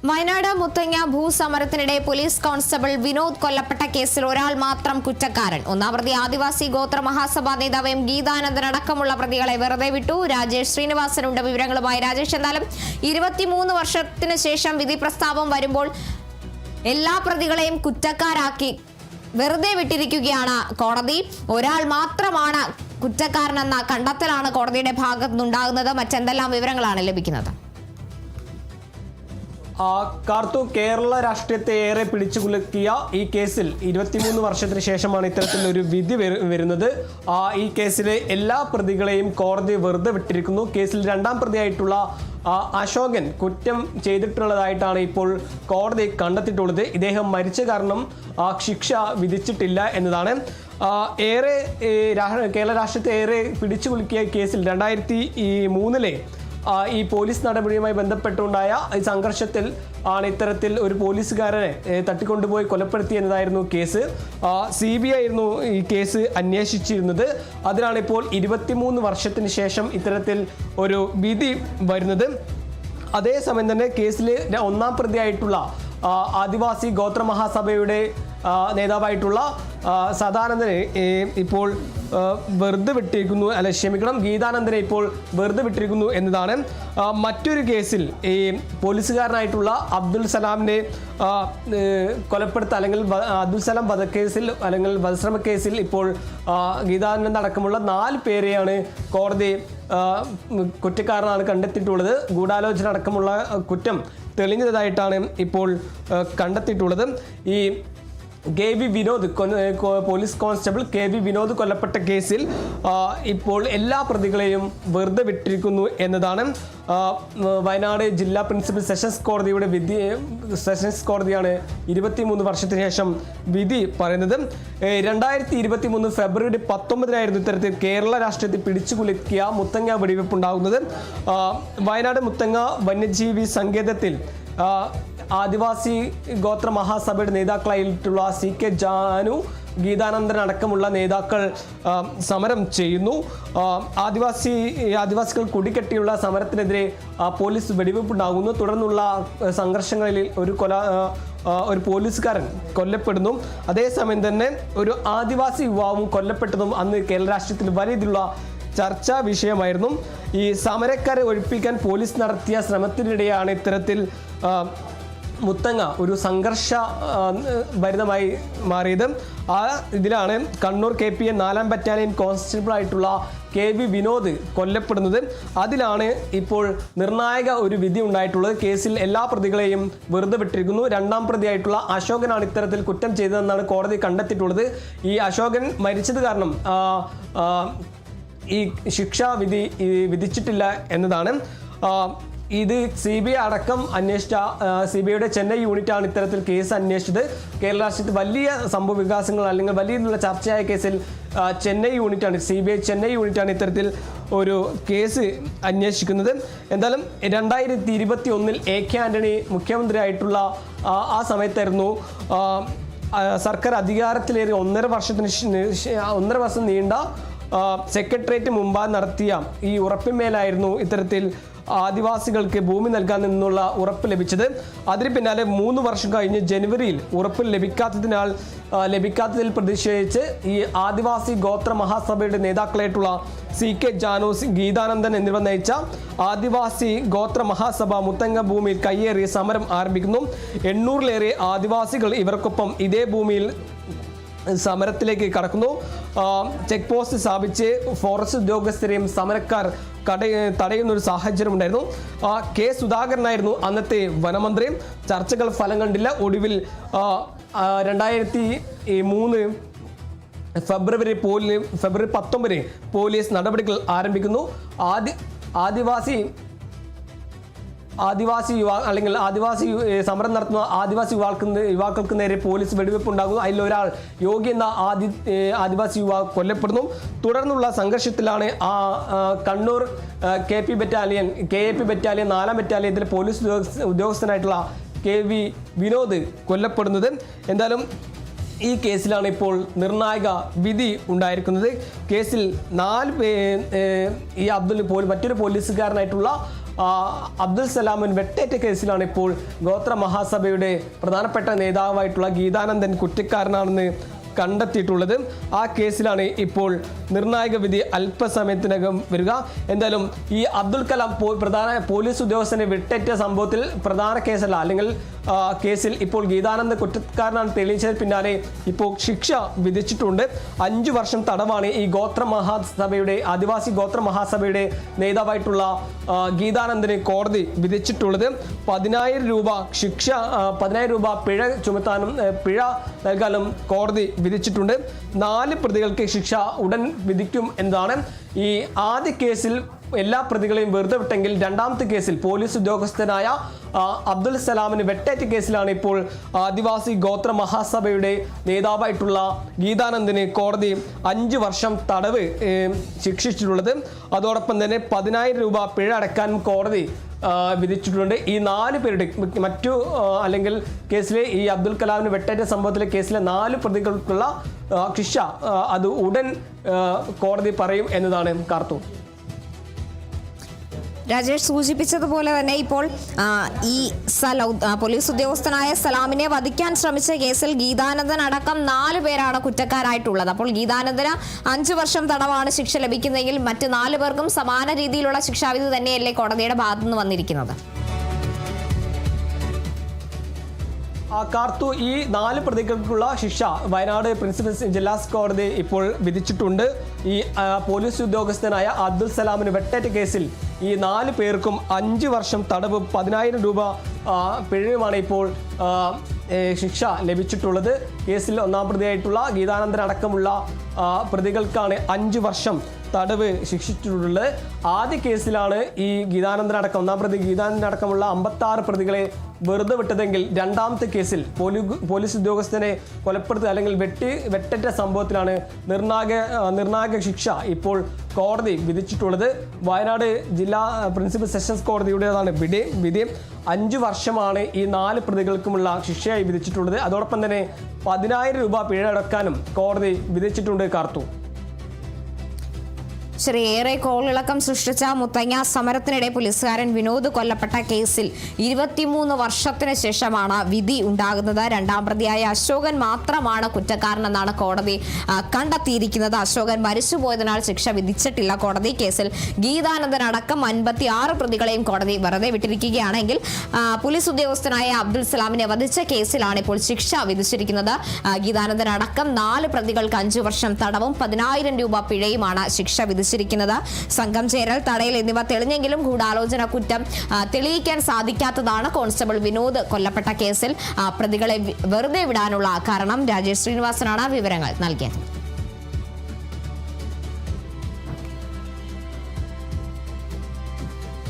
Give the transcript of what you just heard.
Wayanad Muthanga ഭൂസമരത്തിനിടെ police constable Vinod കൊല്ലപ്പെട്ട കേസിൽ ഒരാൾ മാത്രം കുറ്റക്കാരൻ. ഒന്നാം പ്രതി ആദിവാസി ഗോത്ര മഹാസഭാ നേതാവ് എം ഗീതാനന്ദൻ അടക്കമുള്ള പ്രതികളെ വെറുതെ വിട്ടു. രാജേഷ് ശ്രീനിവാസനുണ്ട് വിവരങ്ങളുമായി. രാജേഷ്, എന്തായാലും 23 വർഷത്തിന് ശേഷം വിധി പ്രസ്താവം വരുമ്പോൾ എല്ലാ പ്രതികളെയും കുറ്റക്കാരാക്കി വെറുതെ വിട്ടിരിക്കുകയാണ് കോടതി. ഒരാൾ മാത്രമാണ് കുറ്റക്കാരനെന്ന കണ്ടെത്തലാണ് കോടതിയുടെ ഭാഗത്തുനിന്നുണ്ടാകുന്നത്. മറ്റെന്തെല്ലാം വിവരങ്ങളാണ് ലഭിക്കുന്നത്? കാർത്തു, കേരള രാഷ്ട്രീയത്തെ ഏറെ പിടിച്ചുകുലുക്കിയ ഈ കേസിൽ 23 വർഷത്തിന് ശേഷമാണ് ഇത്തരത്തിലൊരു വിധി വരുന്നത്. ഈ കേസിലെ എല്ലാ പ്രതികളെയും കോടതി വെറുതെ വിട്ടിരിക്കുന്നു. കേസിൽ രണ്ടാം പ്രതിയായിട്ടുള്ള അശോകൻ കുറ്റം ചെയ്തിട്ടുള്ളതായിട്ടാണ് ഇപ്പോൾ കോടതി കണ്ടെത്തിയിട്ടുള്ളത്. ഇദ്ദേഹം മരിച്ച കാരണം ശിക്ഷ വിധിച്ചിട്ടില്ല എന്നതാണ്. ഏറെ കേരള രാഷ്ട്രീയത്തെ ഏറെ പിടിച്ചുകുലുക്കിയ കേസിൽ 2003 ഈ പോലീസ് നടപടിയുമായി ബന്ധപ്പെട്ടുണ്ടായ ഈ സംഘർഷത്തിൽ ആണ് ഇത്തരത്തിൽ ഒരു പോലീസുകാരനെ തട്ടിക്കൊണ്ടുപോയി കൊലപ്പെടുത്തി എന്നതായിരുന്നു കേസ്. CBI ആയിരുന്നു ഈ കേസ് അന്വേഷിച്ചിരുന്നത്. അതിനാണ് ഇപ്പോൾ 23 വർഷത്തിന് ശേഷം ഇത്തരത്തിൽ ഒരു വിധി വരുന്നത്. അതേസമയം തന്നെ കേസിലെ ഒന്നാം പ്രതിയായിട്ടുള്ള ആദിവാസി ഗോത്ര മഹാസഭയുടെ നേതാവായിട്ടുള്ള സദാനന്ദനെ ഇപ്പോൾ വെറുതെ വിട്ടിരിക്കുന്നു, ഗീതാനന്ദനെ ഇപ്പോൾ വെറുതെ വിട്ടിരിക്കുന്നു എന്നതാണ്. മറ്റൊരു കേസിൽ ഈ പോലീസുകാരനായിട്ടുള്ള അബ്ദുൽ സലാമിനെ കൊലപ്പെടുത്ത അല്ലെങ്കിൽ അബ്ദുൽ സലാം വധക്കേസിൽ അല്ലെങ്കിൽ വധശ്രമ കേസിൽ ഇപ്പോൾ ഗീതാനന്ദൻ അടക്കമുള്ള 4 പേരെയാണ് കോടതി കുറ്റക്കാരനാണ് കണ്ടെത്തിയിട്ടുള്ളത്. ഗൂഢാലോചന അടക്കമുള്ള കുറ്റം തെളിഞ്ഞതായിട്ടാണ് ഇപ്പോൾ കണ്ടെത്തിയിട്ടുള്ളത്. ഈ KV Vinod police constable KV Vinod കൊല്ലപ്പെട്ട കേസിൽ ഇപ്പോൾ എല്ലാ പ്രതികളെയും വെറുതെ വിട്ടിരിക്കുന്നു എന്നതാണ്. വയനാട് ജില്ലാ പ്രിൻസിപ്പൽ സെഷൻസ് കോടതിയുടെ സെഷൻസ് കോടതിയാണ് 23 വർഷത്തിന് ശേഷം വിധി പറയുന്നത്. 2023 ഫെബ്രുവരി 19 ഇത്തരത്തിൽ കേരള രാഷ്ട്രീയത്തിൽ പിടിച്ചുകുലുക്കിയ മുത്തങ്ങ വെടിവെപ്പ് ഉണ്ടാകുന്നത്. വയനാട് മുത്തങ്ങ വന്യജീവി സങ്കേതത്തിൽ ആദിവാസി ഗോത്ര മഹാസഭയുടെ നേതാക്കളായിട്ടുള്ള CK ജാനു, ഗീതാനന്ദൻ അടക്കമുള്ള നേതാക്കൾ സമരം ചെയ്യുന്നു. ആദിവാസികൾ കുടിക്കെട്ടിയുള്ള സമരത്തിനെതിരെ പോലീസ് വെടിവെപ്പുണ്ടാകുന്നു. തുടർന്നുള്ള സംഘർഷങ്ങളിൽ ഒരു പോലീസുകാരൻ കൊല്ലപ്പെടുന്നു. അതേസമയം തന്നെ ഒരു ആദിവാസി യുവാവും കൊല്ലപ്പെട്ടതും അന്ന് കേരള രാഷ്ട്രീയത്തിൽ വലിയ രീതിയിലുള്ള ചർച്ചാ വിഷയമായിരുന്നു. ഈ സമരക്കാരെ ഒഴിപ്പിക്കാൻ പോലീസ് നടത്തിയ ശ്രമത്തിനിടെയാണ് ഇത്തരത്തിൽ മുത്തങ്ങ ഒരു സംഘർഷ ഭരിതമായി മാറിയത്. ഇതിലാണ് കണ്ണൂർ KPA 4ാം ബറ്റാലിയൻ കോൺസ്റ്റബിൾ ആയിട്ടുള്ള KV വിനോദ് കൊല്ലപ്പെടുന്നത്. അതിലാണ് ഇപ്പോൾ നിർണായക ഒരു വിധി ഉണ്ടായിട്ടുള്ളത്. കേസിൽ എല്ലാ പ്രതികളെയും വെറുതെ വിട്ടിരിക്കുന്നു. രണ്ടാം പ്രതിയായിട്ടുള്ള അശോകനാണ് ഇത്തരത്തിൽ കുറ്റം ചെയ്തതെന്നാണ് കോടതി കണ്ടെത്തിയിട്ടുള്ളത്. ഈ അശോകൻ മരിച്ചത് കാരണം ഈ ശിക്ഷാ വിധിച്ചിട്ടില്ല എന്നതാണ്. ഇത് CBI അടക്കം അന്വേഷിച്ച CBIയുടെ ചെന്നൈ യൂണിറ്റാണ് ഇത്തരത്തിൽ കേസ് അന്വേഷിച്ചത്. കേരള രാഷ്ട്രീയത്തിൽ വലിയ സംഭവ വികാസങ്ങൾ അല്ലെങ്കിൽ വലിയ രീതിയിലുള്ള ചർച്ചയായ കേസിൽ ചെന്നൈ യൂണിറ്റാണ് CBI ചെന്നൈ യൂണിറ്റാണ് ഇത്തരത്തിൽ ഒരു കേസ് അന്വേഷിക്കുന്നത്. എന്തായാലും 2021 AK ആന്റണി മുഖ്യമന്ത്രിയായിട്ടുള്ള ആ സമയത്തായിരുന്നു സർക്കാർ അധികാരത്തിലേറി 1.5 വർഷം നീണ്ട സെക്രട്ടേറിയറ്റ് മുമ്പ് നടത്തിയ ഈ ഉറപ്പിന്മേലായിരുന്നു ഇത്തരത്തിൽ ആദിവാസികൾക്ക് ഭൂമി നൽകാൻ നിന്നുള്ള ഉറപ്പ് ലഭിച്ചത്. അതിന് പിന്നാലെ 3 വർഷം കഴിഞ്ഞ് ജനുവരിയിൽ ഉറപ്പ് ലഭിക്കാത്തതിൽ പ്രതിഷേധിച്ച് ഈ ആദിവാസി ഗോത്ര മഹാസഭയുടെ നേതാക്കളായിട്ടുള്ള CK ജാനു, ഗീതാനന്ദൻ എന്നിവർ നയിച്ച ആദിവാസി ഗോത്ര മഹാസഭ മുത്തങ്ങ ഭൂമിയിൽ കയ്യേറി സമരം ആരംഭിക്കുന്നു. 800-ലേറെ ആദിവാസികൾ ഇവർക്കൊപ്പം ഇതേ ഭൂമിയിൽ സമരത്തിലേക്ക് കടക്കുന്നു. ചെക്ക് പോസ്റ്റ് സ്ഥാപിച്ച് ഫോറസ്റ്റ് ഉദ്യോഗസ്ഥരെയും സമരക്കാർ തടയുന്ന ഒരു സാഹചര്യം ഉണ്ടായിരുന്നു. K സുധാകരനായിരുന്നു അന്നത്തെ വനമന്ത്രി. ചർച്ചകൾ ഫലം കണ്ടില്ല. ഒടുവിൽ 2003 ഫെബ്രുവരി 19 പോലീസ് നടപടികൾ ആരംഭിക്കുന്നു. ആദിവാസി സമരം നടത്തുന്ന ആദിവാസി യുവാക്കൾക്ക് നേരെ പോലീസ് വെടിവെപ്പ് ഉണ്ടാകുന്നു. അതിലൊരാൾ യോഗി എന്ന ആദിവാസി യുവാവ് കൊല്ലപ്പെടുന്നു. തുടർന്നുള്ള സംഘർഷത്തിലാണ് കണ്ണൂർ KP ബറ്റാലിയൻ 4ാം ബറ്റാലിയത്തിലെ പോലീസ് ഉദ്യോഗസ്ഥനായിട്ടുള്ള KV വിനോദ് കൊല്ലപ്പെടുന്നത്. എന്തായാലും ഈ കേസിലാണ് ഇപ്പോൾ നിർണായക വിധി ഉണ്ടായിരിക്കുന്നത്. കേസിൽ 4 ഈ മറ്റൊരു പോലീസുകാരനായിട്ടുള്ള അബ്ദുൽ സലാമിന് വെട്ടേറ്റ കേസിലാണ് ഇപ്പോൾ ഗോത്ര മഹാസഭയുടെ പ്രധാനപ്പെട്ട നേതാവായിട്ടുള്ള ഗീതാനന്ദൻ കുറ്റക്കാരനാണെന്ന് കണ്ടെത്തിയിട്ടുള്ളത്. ആ കേസിലാണ് ഇപ്പോൾ നിർണായക വിധി അല്പസമയത്തിനകം വരിക. എന്തായാലും ഈ അബ്ദുൽ കലാം പ്രധാന പോലീസ് ഉദ്യോഗസ്ഥനെ വിട്ടേറ്റ സംഭവത്തിൽ പ്രധാന കേസല്ല, അല്ലെങ്കിൽ കേസിൽ ഇപ്പോൾ ഗീതാനന്ദ കുറ്റക്കാരനാണ് തെളിയിച്ചതിന് പിന്നാലെ ഇപ്പോൾ ശിക്ഷ വിധിച്ചിട്ടുണ്ട്. 5 വർഷം തടവാണ് ഈ ആദിവാസി ഗോത്ര മഹാസഭയുടെ നേതാവായിട്ടുള്ള ഗീതാനന്ദന് കോടതി വിധിച്ചിട്ടുള്ളത്. 10,000 രൂപ ശിക്ഷ, 10,000 രൂപ പിഴ ചുമത്താനും പിഴ നൽകാനും കോടതി വിധിച്ചിട്ടുണ്ട്. 4 പ്രതികൾക്ക് ശിക്ഷ ഉടൻ വിധിക്കും എന്നതാണ്. ഈ ആദ്യ കേസിൽ എല്ലാ പ്രതികളെയും വെറുതെ വിട്ടെങ്കിൽ രണ്ടാമത്തെ കേസിൽ പോലീസ് ഉദ്യോഗസ്ഥനായ അബ്ദുൽ സലാമിന് വെട്ടേറ്റ കേസിലാണ് ഇപ്പോൾ ആദിവാസി ഗോത്ര മഹാസഭയുടെ നേതാവായിട്ടുള്ള ഗീതാനന്ദന് കോടതി 5 വർഷം തടവ് ശിക്ഷിച്ചിട്ടുള്ളത്. അതോടൊപ്പം തന്നെ 10,000 രൂപ പിഴ അടക്കാനും കോടതി വിധിച്ചിട്ടുണ്ട്. ഈ 4 പേരുടെ അല്ലെങ്കിൽ കേസിലെ ഈ അബ്ദുൽ കലാമിന് വെട്ടേറ്റ സംഭവത്തിലെ കേസിലെ 4 പ്രതികൾക്കുള്ള ശിക്ഷ അത് ഉടൻ കോടതി പറയും എന്നതാണ് കാർത്തു. രാജേഷ് സൂചിപ്പിച്ചതുപോലെ തന്നെ ഇപ്പോൾ ഈ പോലീസ് ഉദ്യോഗസ്ഥനായ സലാമിനെ വധിക്കാൻ ശ്രമിച്ച കേസിൽ ഗീതാനന്ദൻ അടക്കം 4 പേരാണ് കുറ്റക്കാരായിട്ടുള്ളത്. അപ്പോൾ ഗീതാനന്ദന് 5 വർഷം തടവാണ് ശിക്ഷ ലഭിക്കുന്നതെങ്കിൽ മറ്റ് 4 പേർക്കും സമാന രീതിയിലുള്ള ശിക്ഷാവിധി തന്നെയല്ലേ കോടതിയുടെ ഭാഗത്തുനിന്ന് വന്നിരിക്കുന്നത്? കാർത്തു, ഈ 4 പ്രതികൾക്കുള്ള ശിക്ഷ വയനാട് പ്രിൻസിപ്പൽ ജില്ലാ കോടതി ഇപ്പോൾ വിധിച്ചിട്ടുണ്ട്. ഈ പോലീസ് ഉദ്യോഗസ്ഥനായ അബ്ദുൽ സലാമിന് വെട്ടേറ്റ കേസിൽ ഈ 4 പേർക്കും 5 വർഷം തടവ് 10,000 രൂപ പിഴയുമാണ് ഇപ്പോൾ ശിക്ഷ ലഭിച്ചിട്ടുള്ളത്. കേസിൽ 1-ാം പ്രതിയായിട്ടുള്ള ഗീതാനന്ദൻ അടക്കമുള്ള പ്രതികൾക്കാണ് 5 വർഷം തടവ് ശിക്ഷിച്ചിട്ടുള്ളത്. ആദ്യ കേസിലാണ് ഈ ഗീതാനന്ദനടക്കം 1-ാം പ്രതി ഗീതാനന്ദനടക്കമുള്ള 56 പ്രതികളെ വെറുതെ വിട്ടതെങ്കിൽ രണ്ടാമത്തെ കേസിൽ പോലീസ് ഉദ്യോഗസ്ഥനെ കൊലപ്പെടുത്തുക അല്ലെങ്കിൽ വെട്ടേറ്റ സംഭവത്തിലാണ് നിർണായക ശിക്ഷ ഇപ്പോൾ കോടതി വിധിച്ചിട്ടുള്ളത്. വയനാട് ജില്ലാ പ്രിൻസിപ്പൽ സെഷൻസ് കോടതിയുടേതാണ് വിധി. 5 വർഷമാണ് ഈ 4 പ്രതികൾക്കുമുള്ള ശിക്ഷയായി വിധിച്ചിട്ടുള്ളത്. അതോടൊപ്പം തന്നെ 10,000 രൂപ പിഴ അടക്കാനും കോടതി വിധിച്ചിട്ടുണ്ട് കാർത്തു. ഏറെ കോളിളക്കം സൃഷ്ടിച്ച മുത്തങ്ങ സമരത്തിനിടെ പോലീസുകാരൻ വിനോദ് കൊല്ലപ്പെട്ട കേസിൽ 23 വർഷത്തിന് ശേഷമാണ് വിധി ഉണ്ടാകുന്നത്. 2-ാം പ്രതിയായ അശോകൻ മാത്രമാണ് കുറ്റക്കാരനെന്നാണ് കോടതി കണ്ടെത്തിയിരിക്കുന്നത്. അശോകൻ മരിച്ചുപോയതിനാൽ ശിക്ഷ വിധിച്ചിട്ടില്ല കോടതി. കേസിൽ ഗീതാനന്ദൻ അടക്കം 56 പ്രതികളെയും കോടതി വെറുതെ വിട്ടിരിക്കുകയാണെങ്കിൽ പോലീസ് ഉദ്യോഗസ്ഥനായ അബ്ദുൽ സലാമിനെ വധിച്ച കേസിലാണ് ഇപ്പോൾ ശിക്ഷ വിധിച്ചിരിക്കുന്നത്. ഗീതാനന്ദൻ അടക്കം 4 പ്രതികൾക്ക് 5 വർഷം തടവും 10,000 രൂപ പിഴയുമാണ് ശിക്ഷ വിധിച്ചിരിക്കുന്നത്. സംഘം ചേരൽ, തടയൽ എന്നിവ തെളിഞ്ഞെങ്കിലും ഗൂഢാലോചന കുറ്റം തെളിയിക്കാൻ സാധിക്കാത്തതാണ് കോൺസ്റ്റബിൾ വിനോദ് കൊല്ലപ്പെട്ട കേസിൽ പ്രതികളെ വെറുതെ വിടാനുള്ള കാരണം. രാജേഷ് ശ്രീനിവാസനാണ് വിവരങ്ങൾ നൽകിയത്.